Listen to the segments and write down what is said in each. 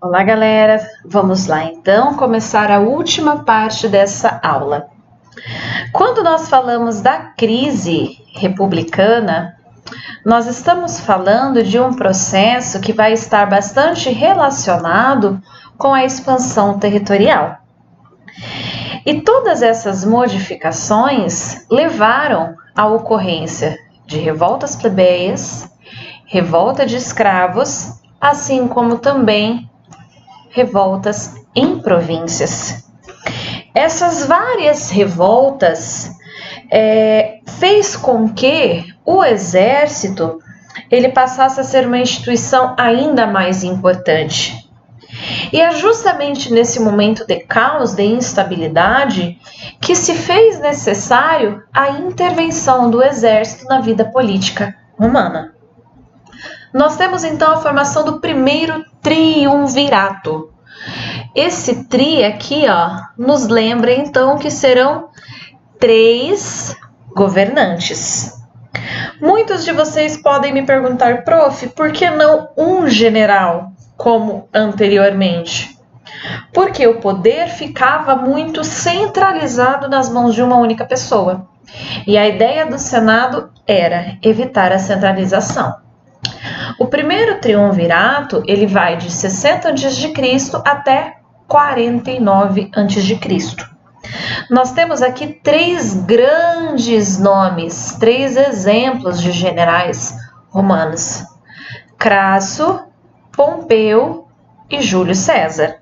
Olá, galera! Vamos lá então começar a última parte dessa aula. Quando nós falamos da crise republicana, nós estamos falando de um processo que vai estar bastante relacionado com a expansão territorial. E todas essas modificações levaram à ocorrência de revoltas plebeias, revolta de escravos, assim como também revoltas em províncias. Essas várias revoltas fez com que o exército ele passasse a ser uma instituição ainda mais importante. E é justamente nesse momento de caos, de instabilidade, que se fez necessário a intervenção do exército na vida política romana. Nós temos então a formação do primeiro triunvirato. Esse tri aqui, nos lembra então que serão 3 governantes. Muitos de vocês podem me perguntar, prof, por que não um general, como anteriormente? Porque o poder ficava muito centralizado nas mãos de uma única pessoa. E a ideia do Senado era evitar a centralização. O primeiro triunvirato, ele vai de 60 a.C. até 49 a.C. Nós temos aqui 3 grandes nomes, 3 exemplos de generais romanos: Crasso, Pompeu e Júlio César.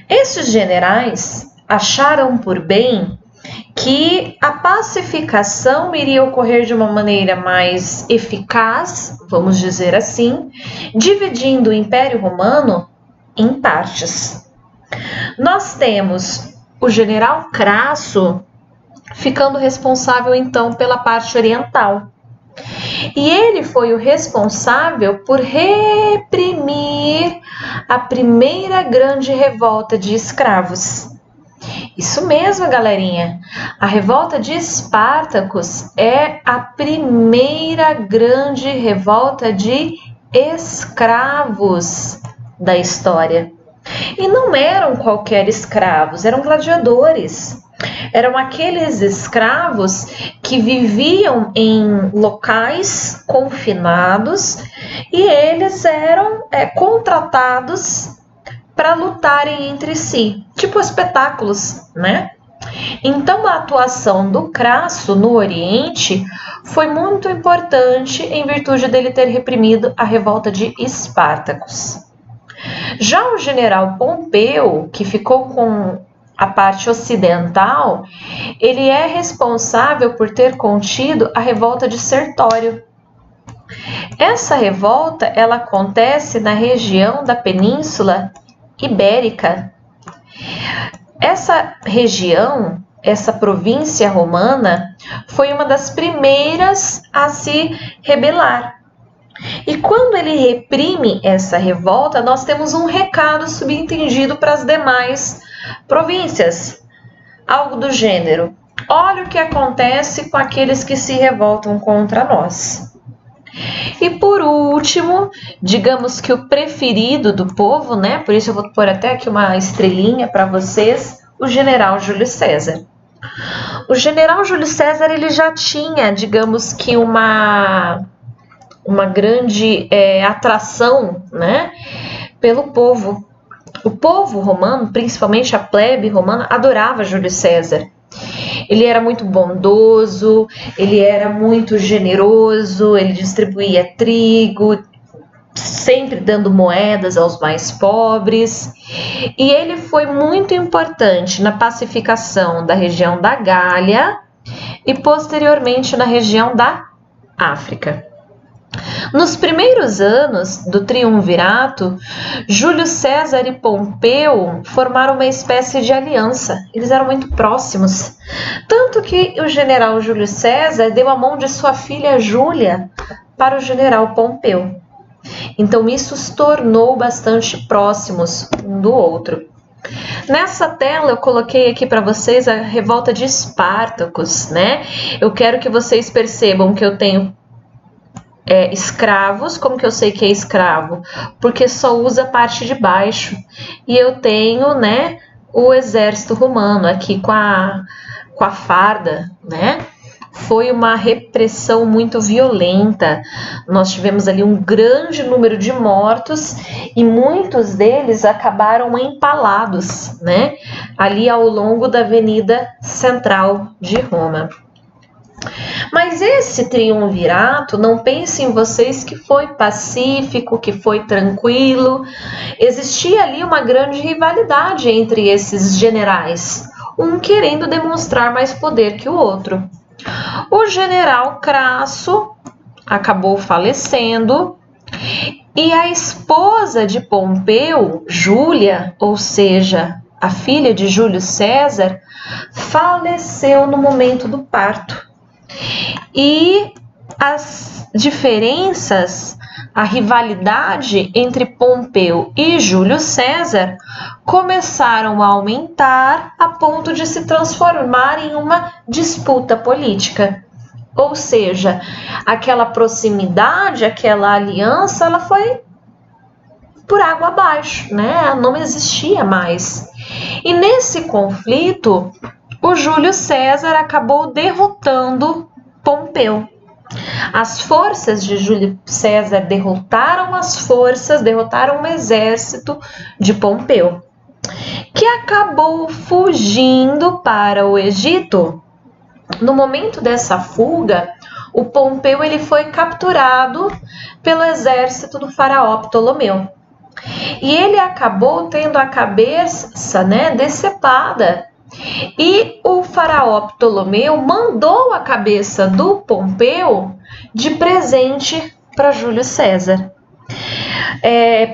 Esses generais acharam por bem que a pacificação iria ocorrer de uma maneira mais eficaz, vamos dizer assim, dividindo o Império Romano em partes. Nós temos o general Crasso ficando responsável então pela parte oriental. E ele foi o responsável por reprimir a primeira grande revolta de escravos. Isso mesmo, galerinha. A revolta de Espartacus é a primeira grande revolta de escravos da história. E não eram qualquer escravos, eram gladiadores. Eram aqueles escravos que viviam em locais confinados e eles eram contratados para lutarem entre si, tipo espetáculos, né? Então a atuação do Crasso no Oriente foi muito importante em virtude dele ter reprimido a revolta de Espartacus. Já o general Pompeu, que ficou com a parte ocidental, ele é responsável por ter contido a revolta de Sertório. Essa revolta ela acontece na região da Península Ibérica. Essa região, essa província romana, foi uma das primeiras a se rebelar. E quando ele reprime essa revolta, nós temos um recado subentendido para as demais províncias. Algo do gênero: olha o que acontece com aqueles que se revoltam contra nós. E por último, digamos que o preferido do povo, né? Por isso eu vou pôr até aqui uma estrelinha para vocês, o general Júlio César. O general Júlio César ele já tinha, digamos que uma grande atração, né, pelo povo. O povo romano, principalmente a plebe romana, adorava Júlio César. Ele era muito bondoso, ele era muito generoso, ele distribuía trigo, sempre dando moedas aos mais pobres. E ele foi muito importante na pacificação da região da Gália e posteriormente na região da África. Nos primeiros anos do triunvirato, Júlio César e Pompeu formaram uma espécie de aliança. Eles eram muito próximos. Tanto que o general Júlio César deu a mão de sua filha Júlia para o general Pompeu. Então isso os tornou bastante próximos um do outro. Nessa tela eu coloquei aqui para vocês a revolta de Espartacus, né? Eu quero que vocês percebam que eu tenho escravos. Como que eu sei que é escravo? Porque só usa a parte de baixo. E eu tenho, né, o exército romano aqui com a farda, né? Foi uma repressão muito violenta. Nós tivemos ali um grande número de mortos e muitos deles acabaram empalados, né? Ali ao longo da Avenida Central de Roma. Mas esse triunvirato, não pensem vocês que foi pacífico, que foi tranquilo. Existia ali uma grande rivalidade entre esses generais, um querendo demonstrar mais poder que o outro. O general Crasso acabou falecendo e a esposa de Pompeu, Júlia, ou seja, a filha de Júlio César, faleceu no momento do parto. E as diferenças, a rivalidade entre Pompeu e Júlio César começaram a aumentar a ponto de se transformar em uma disputa política. Ou seja, aquela proximidade, aquela aliança, ela foi por água abaixo, né? Não existia mais. E nesse conflito, o Júlio César acabou derrotando Pompeu. As forças de Júlio César derrotaram o exército de Pompeu, que acabou fugindo para o Egito. No momento dessa fuga, o Pompeu ele foi capturado pelo exército do faraó Ptolomeu. E ele acabou tendo a cabeça, né, decepada. E o faraó Ptolomeu mandou a cabeça do Pompeu de presente para Júlio César.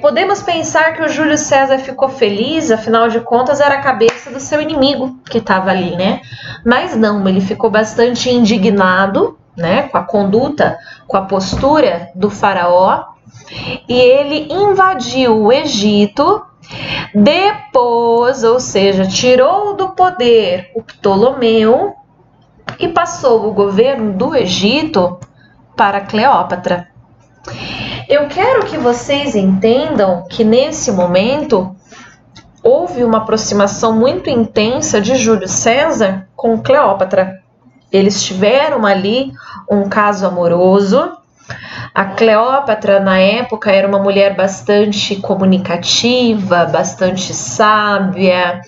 Podemos pensar que o Júlio César ficou feliz, afinal de contas era a cabeça do seu inimigo que estava ali, né? Mas não, ele ficou bastante indignado, né, com a conduta, com a postura do faraó, e ele invadiu o Egito. Depois, ou seja, tirou do poder o Ptolomeu e passou o governo do Egito para Cleópatra. Eu quero que vocês entendam que nesse momento houve uma aproximação muito intensa de Júlio César com Cleópatra. Eles tiveram ali um caso amoroso. A Cleópatra, na época, era uma mulher bastante comunicativa, bastante sábia,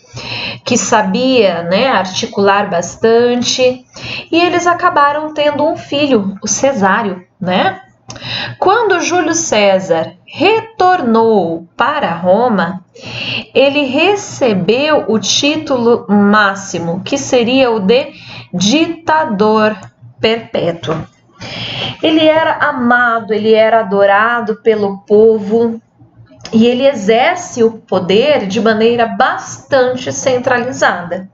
que sabia, né, articular bastante. E eles acabaram tendo um filho, o Cesário, né? Quando Júlio César retornou para Roma, ele recebeu o título máximo, que seria o de ditador perpétuo. Ele era amado, ele era adorado pelo povo e ele exerce o poder de maneira bastante centralizada,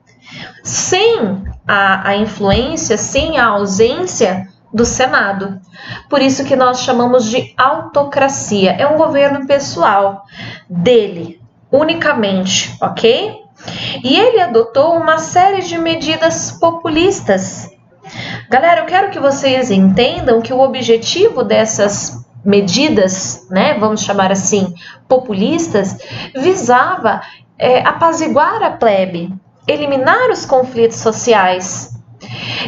sem a influência, sem a ausência do Senado. Por isso que nós chamamos de autocracia. É um governo pessoal dele, unicamente, ok? E ele adotou uma série de medidas populistas. Galera, eu quero que vocês entendam que o objetivo dessas medidas, né, vamos chamar assim, populistas, visava apaziguar a plebe, eliminar os conflitos sociais.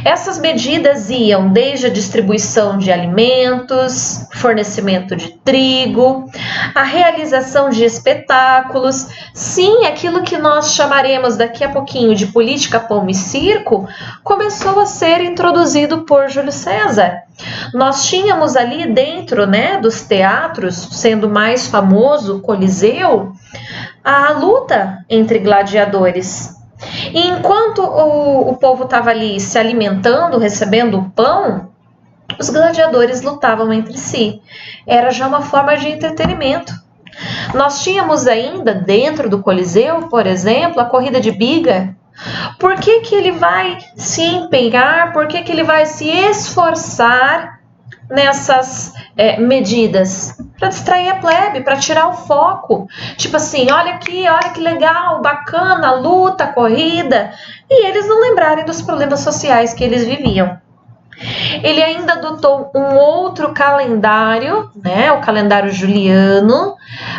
Essas medidas iam desde a distribuição de alimentos, fornecimento de trigo, a realização de espetáculos. Sim, aquilo que nós chamaremos daqui a pouquinho de política pão e circo começou a ser introduzido por Júlio César. Nós tínhamos ali dentro, né, dos teatros, sendo mais famoso o Coliseu, a luta entre gladiadores. E enquanto o povo estava ali se alimentando, recebendo o pão, os gladiadores lutavam entre si. Era já uma forma de entretenimento. Nós tínhamos ainda dentro do Coliseu, por exemplo, a corrida de biga. Por que ele vai se empenhar, por que ele vai se esforçar nessas medidas? Para distrair a plebe, para tirar o foco. Tipo assim, olha aqui, olha que legal, bacana, luta, corrida. E eles não lembrarem dos problemas sociais que eles viviam. Ele ainda adotou um outro calendário, né, o calendário juliano,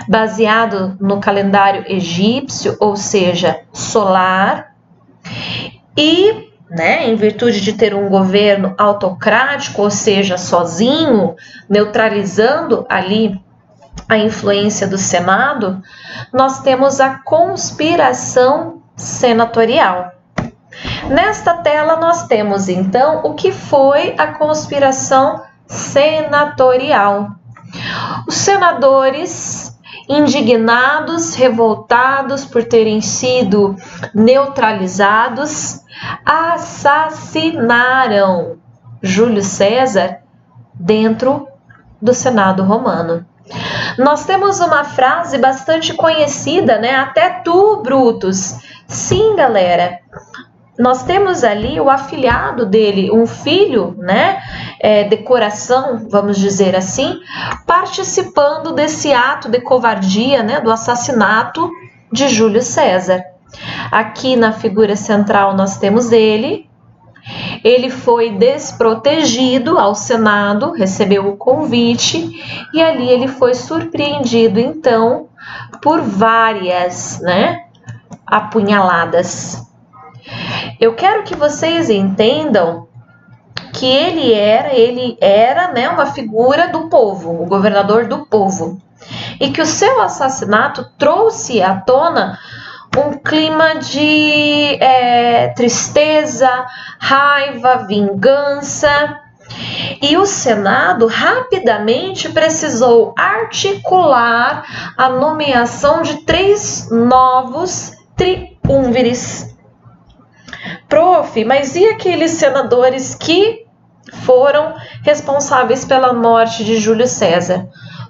baseado no calendário egípcio, ou seja, solar, e, né, em virtude de ter um governo autocrático, ou seja, sozinho, neutralizando ali a influência do Senado, nós temos a conspiração senatorial. Nesta tela nós temos então o que foi a conspiração senatorial. Os senadores, indignados, revoltados por terem sido neutralizados, assassinaram Júlio César dentro do Senado romano. Nós temos uma frase bastante conhecida, né? Até tu, Brutus. Sim, galera. Nós temos ali o afilhado dele, um filho, né, de coração, vamos dizer assim, participando desse ato de covardia, né, do assassinato de Júlio César. Aqui na figura central nós temos ele foi desprotegido ao Senado, recebeu o convite e ali ele foi surpreendido, então, por várias, né, apunhaladas. Eu quero que vocês entendam que ele era, né, uma figura do povo, o governador do povo, e que o seu assassinato trouxe à tona um clima de tristeza, raiva, vingança, e o Senado rapidamente precisou articular a nomeação de 3 novos triunvíres. Prof, mas e aqueles senadores que foram responsáveis pela morte de Júlio César?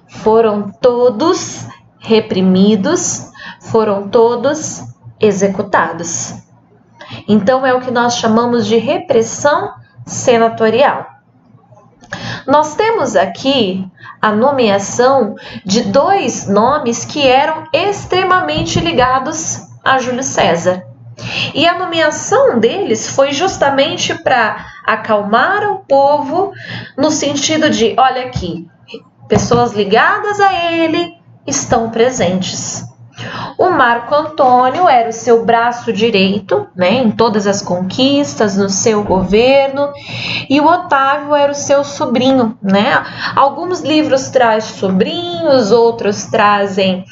Foram todos reprimidos, foram todos executados. Então é o que nós chamamos de repressão senatorial. Nós temos aqui a nomeação de 2 nomes que eram extremamente ligados a Júlio César. E a nomeação deles foi justamente para acalmar o povo, no sentido de, olha aqui, pessoas ligadas a ele estão presentes. O Marco Antônio era o seu braço direito, né, em todas as conquistas, no seu governo, e o Otávio era o seu sobrinho, né? Alguns livros trazem sobrinhos, outros trazem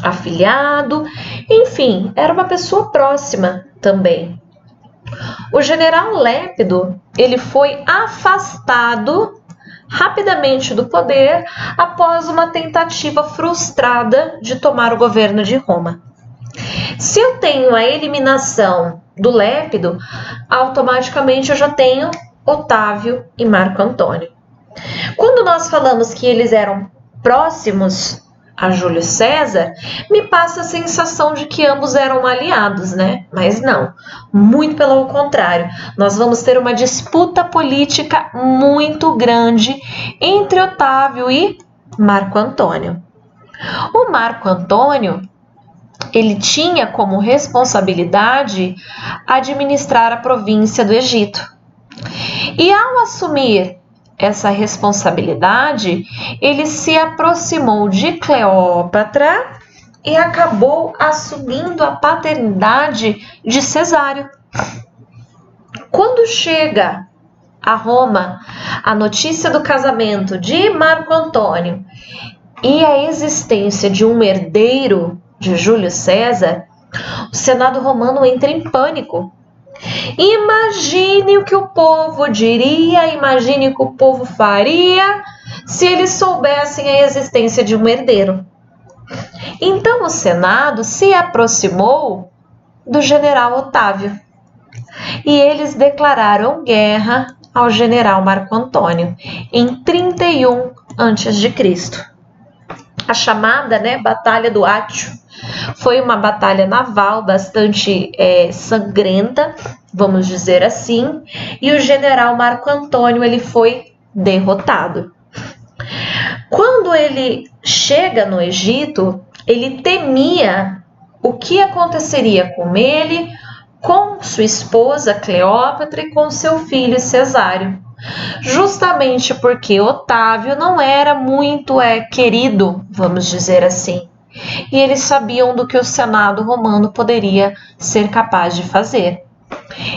afilhado, enfim, era uma pessoa próxima também. O general Lépido, ele foi afastado rapidamente do poder após uma tentativa frustrada de tomar o governo de Roma. Se eu tenho a eliminação do Lépido, automaticamente eu já tenho Otávio e Marco Antônio. Quando nós falamos que eles eram próximos a Júlio César, me passa a sensação de que ambos eram aliados, né? Mas não, muito pelo contrário. Nós vamos ter uma disputa política muito grande entre Otávio e Marco Antônio. O Marco Antônio, ele tinha como responsabilidade administrar a província do Egito. E ao assumir essa responsabilidade, ele se aproximou de Cleópatra e acabou assumindo a paternidade de Cesário. Quando chega a Roma a notícia do casamento de Marco Antônio e a existência de um herdeiro de Júlio César, o Senado romano entra em pânico. Imagine o que o povo diria, imagine o que o povo faria se eles soubessem a existência de um herdeiro. Então o Senado se aproximou do general Otávio e eles declararam guerra ao general Marco Antônio em 31 a.C. A chamada, né, Batalha do Átio foi uma batalha naval bastante sangrenta, vamos dizer assim, e o general Marco Antônio ele foi derrotado. Quando ele chega no Egito, ele temia o que aconteceria com ele, com sua esposa Cleópatra e com seu filho Cesário. justamente porque Otávio não era muito querido, vamos dizer assim, e eles sabiam do que o Senado romano poderia ser capaz de fazer.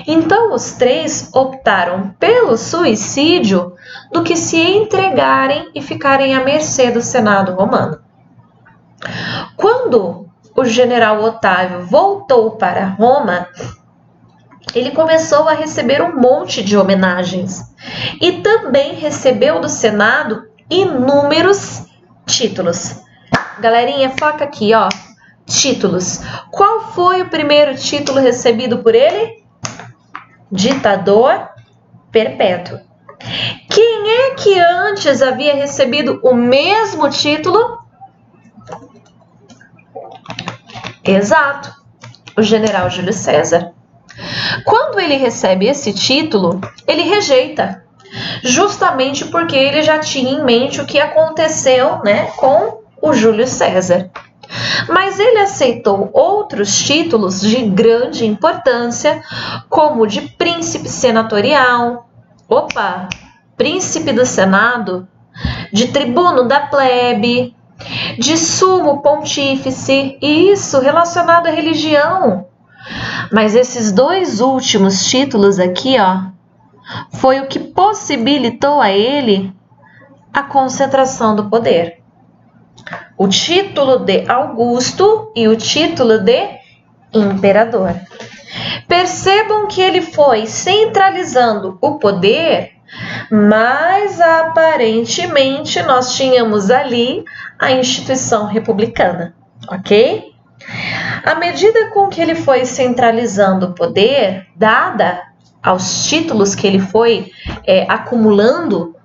Então os três optaram pelo suicídio do que se entregarem e ficarem à mercê do Senado romano. Quando o general Otávio voltou para Roma, ele começou a receber um monte de homenagens e também recebeu do Senado inúmeros títulos. Galerinha, foca aqui, ó. Títulos. Qual foi o primeiro título recebido por ele? Ditador perpétuo. Quem é que antes havia recebido o mesmo título? Exato, o general Júlio César. Quando ele recebe esse título, ele rejeita, justamente porque ele já tinha em mente o que aconteceu, né, com o Júlio César. Mas ele aceitou outros títulos de grande importância, como de príncipe senatorial, príncipe do Senado, de tribuno da plebe, de sumo pontífice, e isso relacionado à religião. Mas esses dois últimos títulos aqui, ó, foi o que possibilitou a ele a concentração do poder. O título de Augusto e o título de Imperador. Percebam que ele foi centralizando o poder, mas aparentemente nós tínhamos ali a instituição republicana, ok? À medida com que ele foi centralizando o poder, dada aos títulos que ele foi acumulando,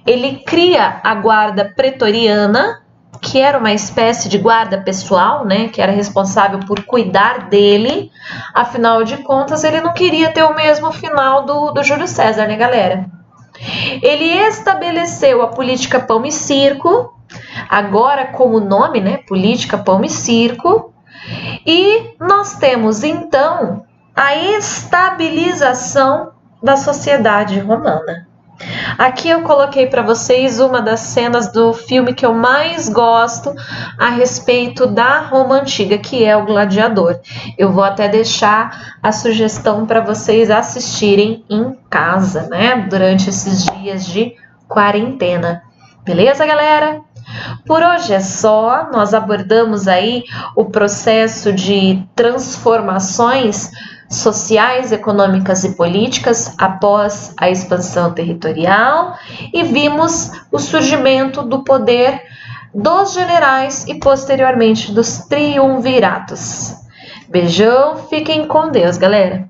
ele cria a guarda pretoriana, que era uma espécie de guarda pessoal, né, que era responsável por cuidar dele. Afinal de contas, ele não queria ter o mesmo final do Júlio César, né, galera? Ele estabeleceu a política pão e circo, agora com o nome, né, política pão e circo, e nós temos então a estabilização da sociedade romana. Aqui eu coloquei para vocês uma das cenas do filme que eu mais gosto a respeito da Roma Antiga, que é o Gladiador. Eu vou até deixar a sugestão para vocês assistirem em casa, né? Durante esses dias de quarentena. Beleza, galera? Por hoje é só. Nós abordamos aí o processo de transformações sociais, econômicas e políticas após a expansão territorial e vimos o surgimento do poder dos generais e posteriormente dos triunviratos. Beijão, fiquem com Deus, galera!